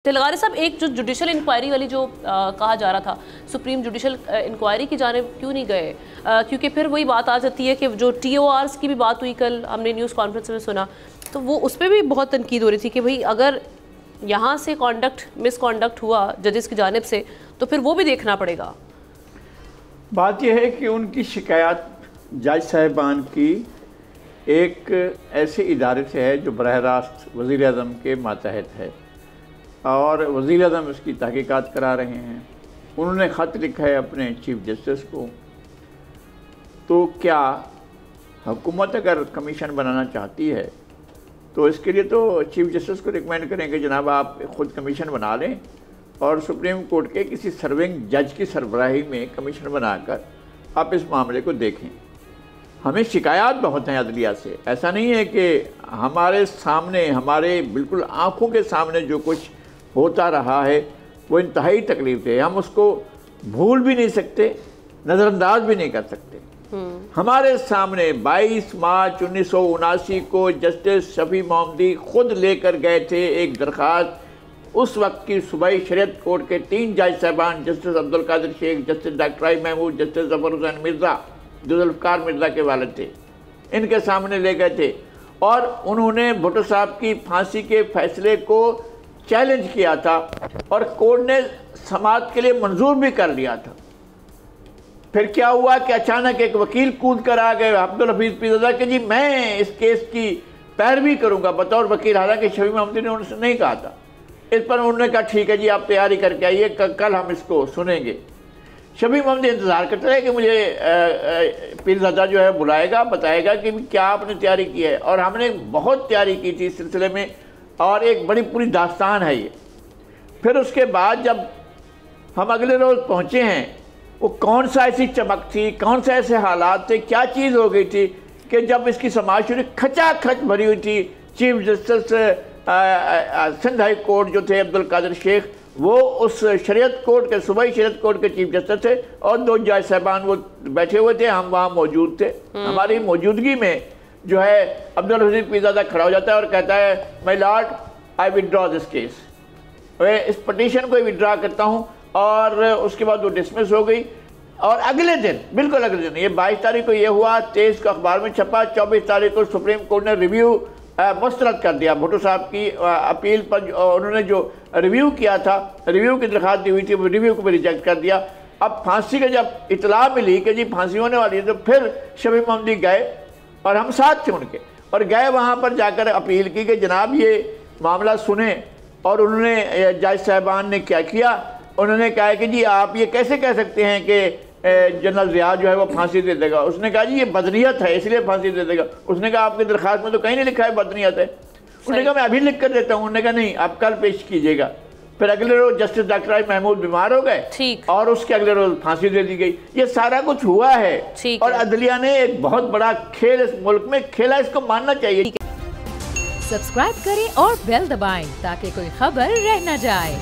تلغاری صاحب ایک جو جوڈیشل انکوائری والی جو کہا جا رہا تھا سپریم جوڈیشل انکوائری کی جانب کیوں نہیں گئے؟ کیونکہ پھر وہی بات آ جاتی ہے کہ جو ٹی او آرز کی بھی بات ہوئی، کل ہم نے نیوز کانفرنس میں سنا، تو وہ اس پہ بھی بہت تنقید ہو رہی تھی کہ بھئی اگر یہاں سے مس کانڈکٹ ہوا ججز کی جانب سے تو پھر وہ بھی دیکھنا پڑے گا۔ بات یہ ہے کہ ان کی شکایات جج صاحبان کی ایک ایسے ادارے سے ہے جو براہ راست وزیر اعظم کے ماتحت ہے اور وزیر اعظم اس کی تحقیقات کرا رہے ہیں۔ انہوں نے خط لکھا ہے اپنے چیف جسٹس کو، تو کیا حکومت اگر کمیشن بنانا چاہتی ہے تو اس کے لیے تو چیف جسٹس کو ریکمینڈ کریں کہ جناب آپ خود کمیشن بنا لیں اور سپریم کورٹ کے کسی سرونگ جج کی سربراہی میں کمیشن بنا کر آپ اس معاملے کو دیکھیں۔ ہمیں شکایات بہت ہیں عدلیہ سے، ایسا نہیں ہے کہ ہمارے سامنے، ہمارے بالکل آنکھوں کے سامنے جو کچھ ہوتا رہا ہے وہ انتہائی تکلیف ہے، ہم اس کو بھول بھی نہیں سکتے، نظر انداز بھی نہیں کر سکتے۔ ہمارے سامنے 22 مارچ 1979 کو جسٹس شفیع محمدی خود لے کر گئے تھے ایک درخواست، اس وقت کی صوبائی شریعت کورٹ کے 3 جج صاحبان، justice Abdul Qadir Sheikh, justice doctor I Mahmood, justice Zafar Hussain Mirza جو ذوالفقار مرزا کے والد تھے، ان کے سامنے لے گئے تھے اور انہوں نے بھٹو صاحب کی پھانسی کے فیصلے کو چیلنج کیا تھا اور کورٹ نے سماعت کے لیے منظور بھی کر لیا تھا۔ پھر کیا ہوا کہ اچانک ایک وکیل کود کر آ گئے عبدالحفیظ پیرزادہ کہ جی میں اس کیس کی پیروی کروں گا بطور وکیل، حالانکہ شفیع محمدی نے ان سے نہیں کہا تھا۔ اس پر انہوں نے کہا ٹھیک ہے جی آپ تیاری کر کے آئیے، کل ہم اس کو سنیں گے۔ شفیع محمدی انتظار کرتے رہے کہ مجھے پیرزادہ جو ہے بلائے گا، بتائے گا کہ کیا آپ نے تیاری کی ہے، اور ہم نے بہت تیاری کی تھی اس سلسلے میں اور ایک بڑی پوری داستان ہے یہ۔ پھر اس کے بعد جب ہم اگلے روز پہنچے ہیں، وہ کون سا ایسی چمک تھی، کون سے ایسے حالات تھے، کیا چیز ہو گئی تھی کہ جب اس کی سماعت شروع کھچا کھچ بھری ہوئی تھی، chief justice Sindh high court جو تھے عبدالقادر شیخ، وہ اس شریعت کورٹ کے صوبائی شریعت کورٹ کے چیف جسٹس تھے اور 2 جج صاحبان وہ بیٹھے ہوئے تھے، ہم وہاں موجود تھے۔ ہماری موجودگی میں جو ہے عبدالحفیظ پیرزادہ کھڑا ہو جاتا ہے اور کہتا ہے my lord I withdraw this case, میں اس پٹیشن کو وڈرا کرتا ہوں، اور اس کے بعد وہ ڈسمس ہو گئی۔ اور اگلے دن، بالکل اگلے دن، یہ 22 تاریخ کو یہ ہوا، 23 کو اخبار میں چھپا، 24 تاریخ کو سپریم کورٹ نے ریویو مسترد کر دیا بھٹو صاحب کی اپیل پر۔ انہوں نے جو ریویو کیا تھا، ریویو کی درخواست دی ہوئی تھی، وہ ریویو کو بھی ریجیکٹ کر دیا۔ اب پھانسی کا جب اطلاع ملی کہ جی پھانسی ہونے والی ہے، تو پھر شفیع محمدی گئے اور ہم ساتھ تھے ان کے، اور گئے وہاں پر جا کر اپیل کی کہ جناب یہ معاملہ سنیں۔ اور انہوں نے جج صاحبان نے کیا کیا، انہوں نے کہا کہ جی آپ یہ کیسے کہہ سکتے ہیں کہ جنرل ضیاء جو ہے وہ پھانسی دے دے گا۔ اس نے کہا جی یہ بدنیت ہے اس لیے پھانسی دے دے گا۔ اس نے کہا آپ کی درخواست میں تو کہیں نہیں لکھا ہے بدنیت ہے۔ انہوں نے کہا میں ابھی لکھ کر دیتا ہوں۔ انہوں نے کہا نہیں آپ کل پیش کیجئے گا۔ پھر اگلے روز جسٹس ڈاکٹر آئی محمود بیمار ہو گئے اور اس کے اگلے روز پھانسی دے دی گئی۔ یہ سارا کچھ ہوا ہے اور عدلیہ نے ایک بہت بڑا کھیل اس ملک میں کھیلا، اس کو ماننا چاہیے۔ سبسکرائب کریں اور بیل دبائیں تاکہ کوئی خبر رہ نہ جائے۔